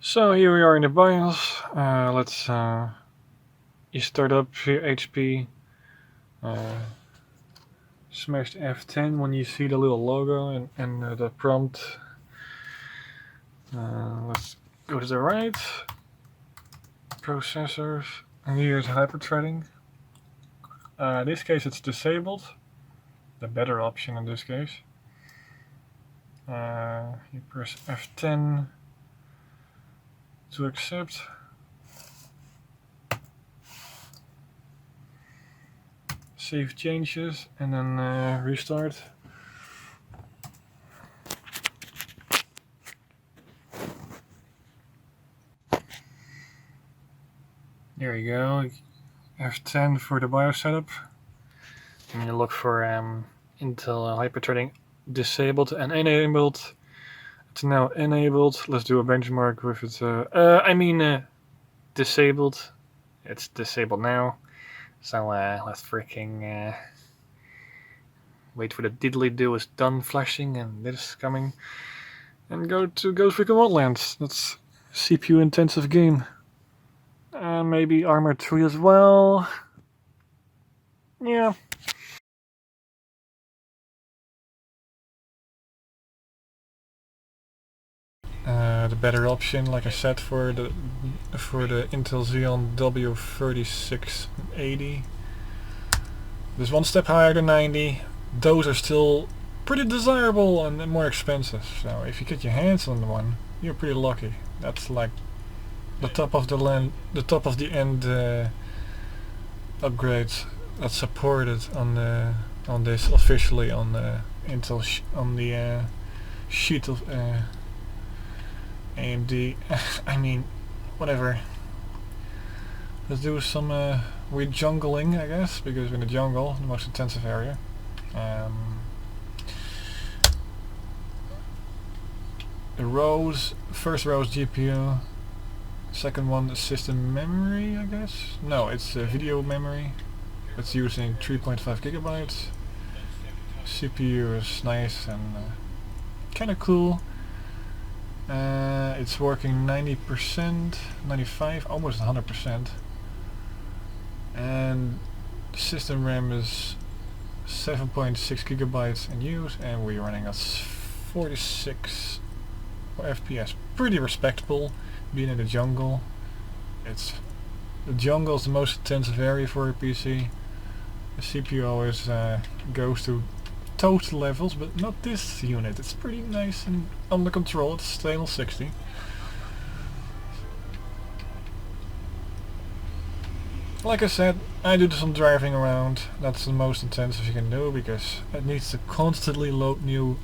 So here we are in the BIOS. Let's you start up your HP. Smash F10 when you see the little logo and the prompt. Let's go to the right. Processors. And here's hyperthreading. In this case it's disabled. The better option in this case. You press F10 to accept. Save changes and then restart. There you go. F10 for the BIOS setup. And you look for Intel hyperthreading disabled and enabled. It's now enabled. Let's do a benchmark with it. Disabled. It's disabled now. So let's freaking wait for the diddly-do is done flashing and this is coming. And go to Ghost Recon Wildlands. That's CPU intensive game. Maybe Armored 3 as well. Yeah. The better option, like I said, for the Intel Xeon w3680. There's one step higher than 90. Those are still pretty desirable and more expensive. So if you get your hands on one, you're pretty lucky. That's like the top of the end upgrades that's supported on this officially on the Intel on the sheet of AMD. I mean, whatever. Let's do some weird jungling, I guess, because we're in the jungle, the most intensive area. The rows, first row is GPU, second one is system memory, I guess. No, it's video memory. It's using 3.5 gigabytes. CPU is nice and kind of cool. It's working 90%, 95, almost 100%. And the system RAM is 7.6 gigabytes in use, and we're running at 46 FPS. Pretty respectable, being in the jungle. The jungle is the most intensive area for a PC. The CPU always goes to total levels, but not this unit. It's pretty nice and under control. It's stable 60. Like I said, I do some driving around. That's the most intensive you can do because it needs to constantly load new.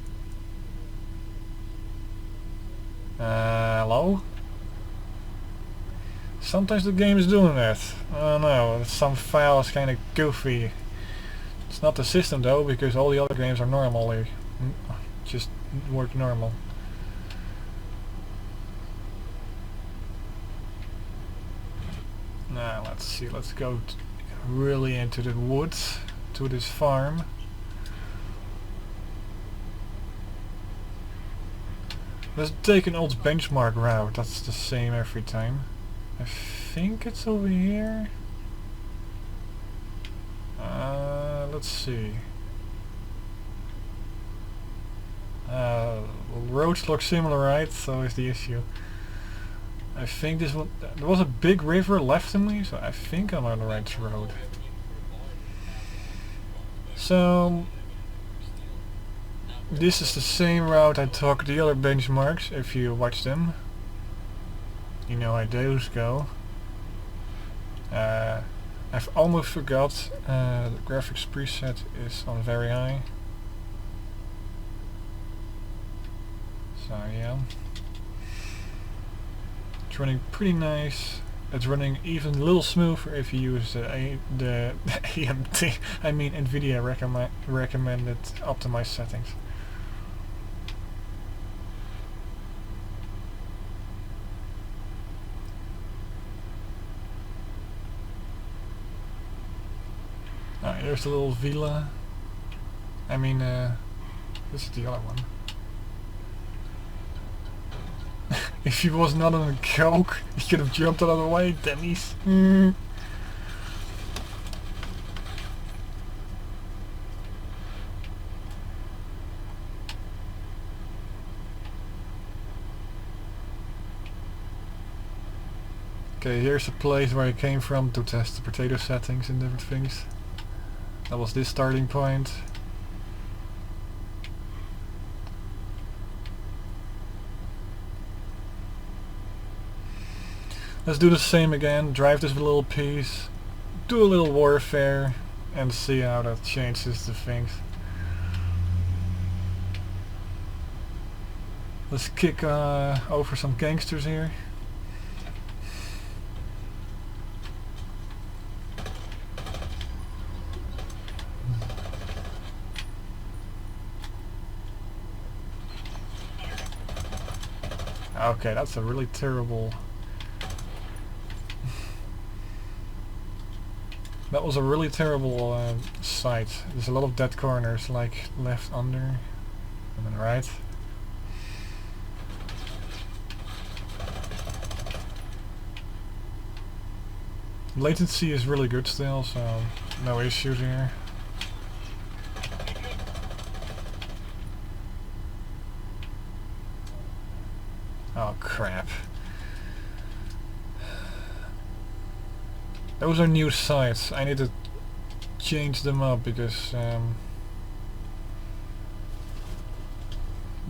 Hello? Sometimes the game is doing that. I don't know, some file is kinda goofy. It's not the system though, because all the other games are normally just work normal. Now let's see, let's go really into the woods, to this farm. Let's take an old benchmark route, that's the same every time. I think it's over here. Let's see. Roads look similar, right? So is the issue. I think this one. There was a big river left of me, so I think I'm on the right road. So this is the same route I took the other benchmarks. If you watch them, you know how those go. I've almost forgot the graphics preset is on very high. So yeah, it's running pretty nice. It's running even a little smoother if you use the AMD, I mean NVIDIA recommended optimized settings. Here's the little villa. I mean, this is the other one. If he was not on a coke, he could have jumped out of the way, dummies. Okay, here's a place where I came from to test the potato settings and different things. That was this starting point. Let's do the same again, drive this little piece, do a little warfare, and see how that changes the things. Let's kick over some gangsters here. Okay, that's a really terrible... That was a really terrible sight. There's a lot of dead corners, like left under and then right. Latency is really good still, so no issues here. Oh crap. Those are new sites. I need to change them up because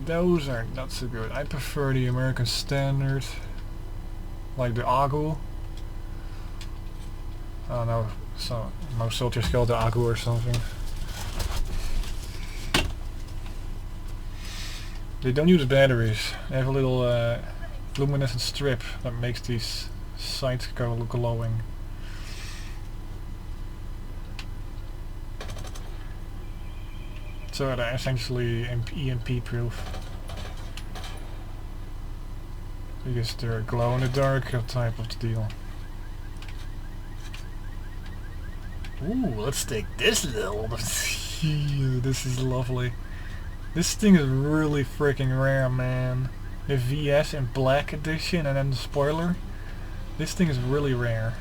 those are not so good. I prefer the American standard, like the AGU. I don't know, so most soldiers call it the AGU or something. They don't use batteries. They have a little luminescent strip that makes these sites go glowing. So they're essentially EMP proof. Because they're glow in the dark type of deal. Ooh, let's take this little... This is lovely. This thing is really freaking rare, man. The VS in black edition and then the spoiler. This thing is really rare.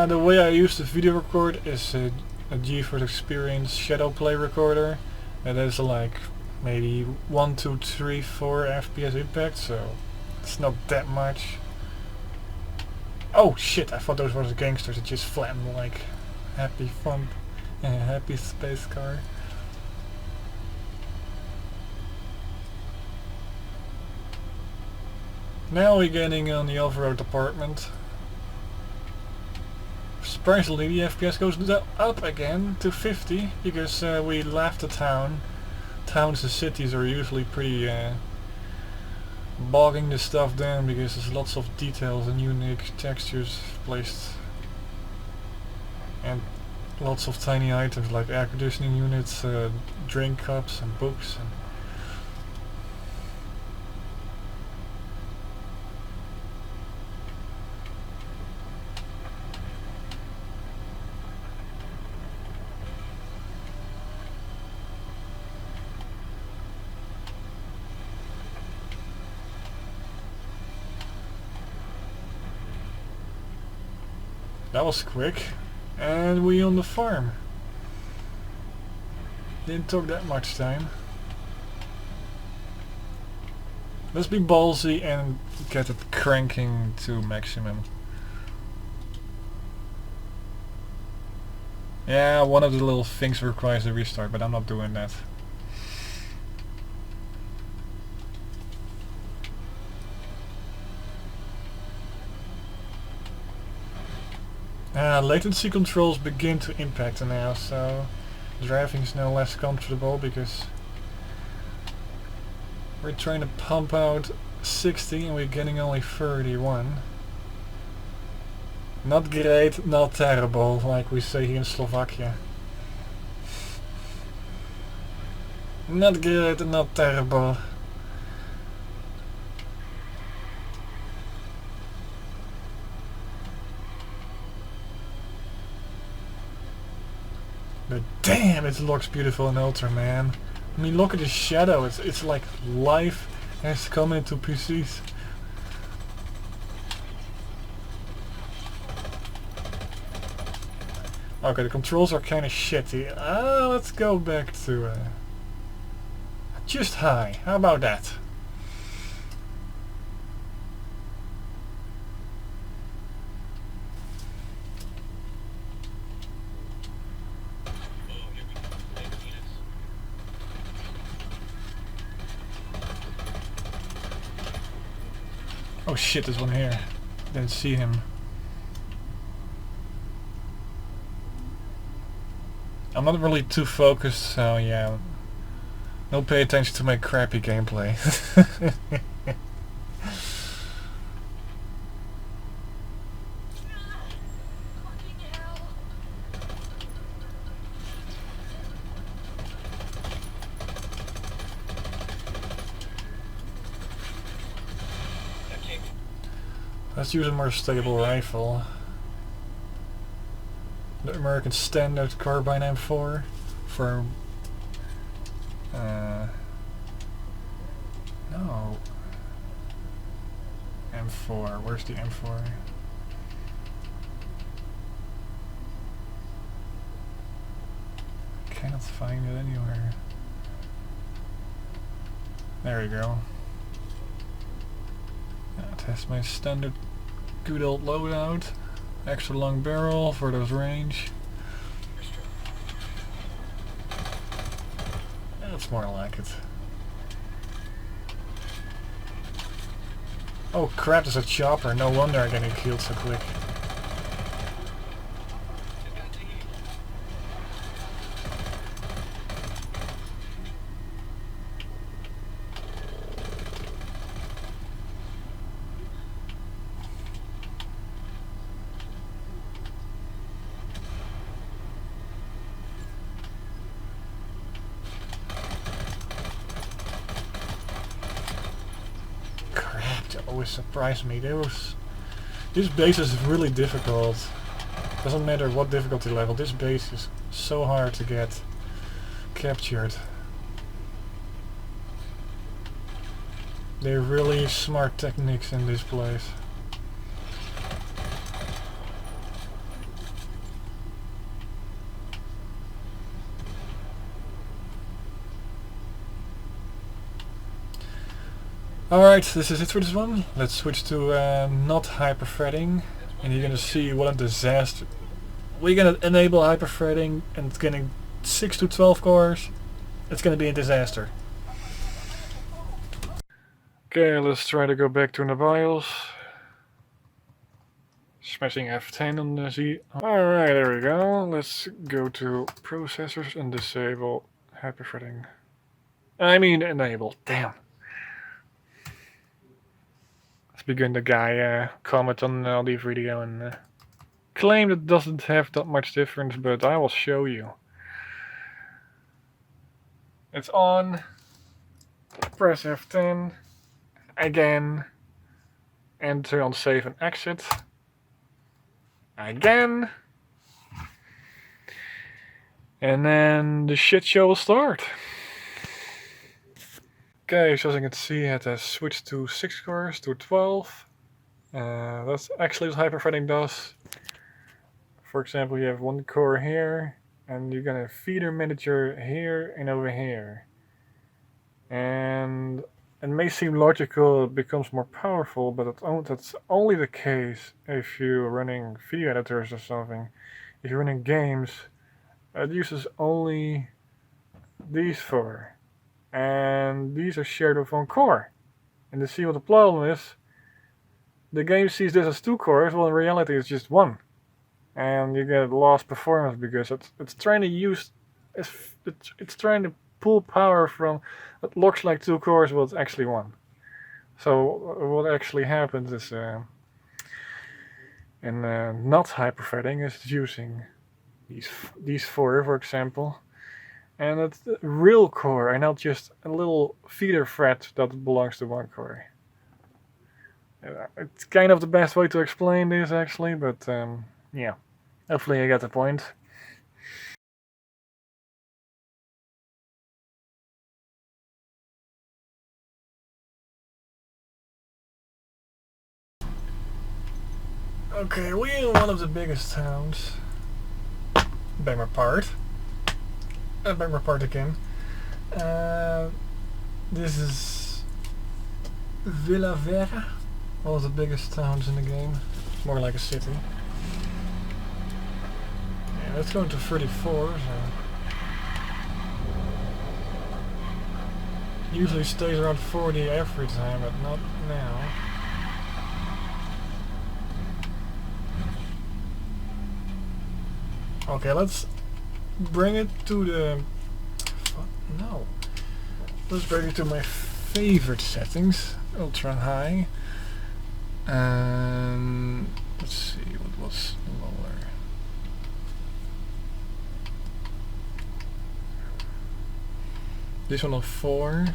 The way I use the video record is a GeForce Experience Shadow Play recorder. It has like maybe 1, 2, 3, 4 FPS impact, so it's not that much. Oh shit, I thought those were the gangsters that just flattened like happy fun and a happy space car. Now we're getting on the off-road apartment. Surprisingly, the FPS goes up again to 50 because we left the town. Towns and cities are usually pretty bogging this stuff down because there's lots of details and unique textures placed and lots of tiny items like air conditioning units, drink cups and books. And that was quick, and we on the farm. Didn't take that much time. Let's be ballsy and get it cranking to maximum. Yeah, one of the little things requires a restart, but I'm not doing that. Latency controls begin to impact now, so driving is now less comfortable because we're trying to pump out 60 and we're getting only 31. Not great, not terrible, like we say here in Slovakia. Not great, not terrible. But damn, it looks beautiful in Ultra, man. I mean, look at the shadow. It's like life has come into PCs. Okay, the controls are kind of shitty. Let's go back to just high. How about that? Oh shit, there's one here. Didn't see him. I'm not really too focused, so yeah. Don't pay attention to my crappy gameplay. Let's use a more stable rifle. The American Standard Carbine M4 for... no. M4, where's the M4? Cannot find it anywhere. There we go. That has my standard good old loadout. Extra long barrel for those range. That's more like it. Oh crap, there's a chopper. No wonder I'm getting killed so quick. Always surprise me. This base is really difficult. Doesn't matter what difficulty level, this base is so hard to get captured. They're really smart techniques in this place. Alright, this is it for this one. Let's switch to not hyperthreading, and you're gonna see what a disaster. We're gonna enable hyperthreading, and it's getting 6 to 12 cores. It's gonna be a disaster. Okay, let's try to go back to the BIOS. Smashing F10 on the Z. Alright, there we go. Let's go to processors and disable hyperthreading. I mean enable, damn. Begin the guy comment on the video and claim it doesn't have that much difference, but I will show you. It's on. Press F10 again. Enter on save and exit. Again. And then the shit show will start. Okay, so as you can see, it has switched to 6 cores to 12. That's actually what hyperthreading does. For example, you have one core here, and you're gonna feeder manager here and over here. And it may seem logical, it becomes more powerful, but that's only the case if you're running video editors or something. If you're running games, it uses only these four. And these are shared with one core. And to see what the problem is, the game sees this as 2 cores, well in reality it's just 1. And you get lost performance because it's trying to use, it's trying to pull power from what looks like 2 cores, but it's actually 1. So what actually happens is And not hyperthreading is using these four, for example. And it's the real core and not just a little feeder thread that belongs to one core. It's kind of the best way to explain this actually, but yeah, hopefully I get the point. Okay, we're in one of the biggest towns. Beg my part. Beg my part again. This is Villa Vera, one of the biggest towns in the game. It's more like a city. Yeah, let's go to 34. So. Usually stays around 40 every time, but not now. Okay, let's bring it to the... No. Let's bring it to my favorite settings. Ultra high. And... let's see, what was lower? This one on 4.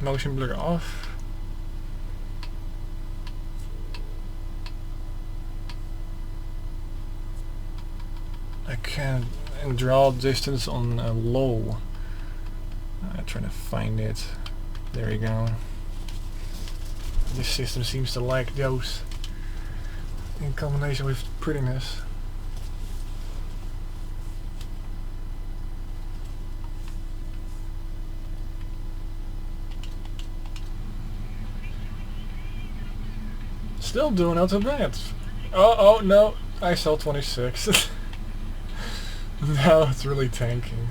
Motion blur off. I can draw distance on low. I'm trying to find it. There you go. This system seems to like those in combination with prettiness. Still doing out of bad. Oh no, I saw 26. Now it's really tanking.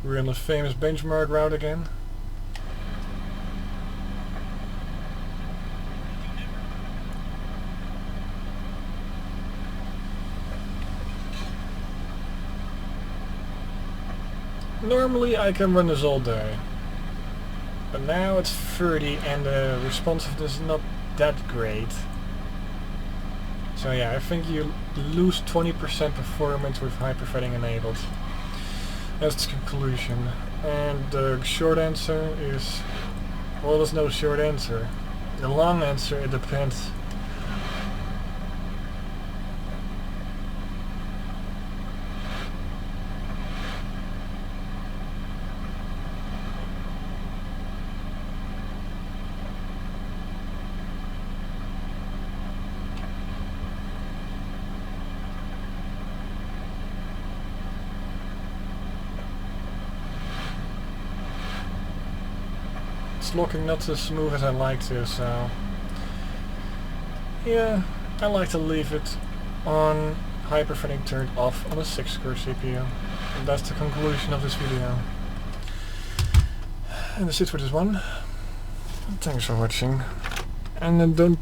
We're on the famous benchmark route again. Normally I can run this all day, but now it's 30 and the responsiveness is not that great. So yeah, I think you lose 20% performance with hyperthreading enabled. That's the conclusion. And the short answer is, well, there's no short answer. The long answer, it depends. It's looking not as smooth as I like to, so yeah, I like to leave it on hyperthreading turned off on a 6-core CPU. And that's the conclusion of this video. And that's it for this one. Thanks for watching. And then don't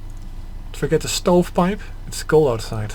forget the stovepipe, it's cold outside.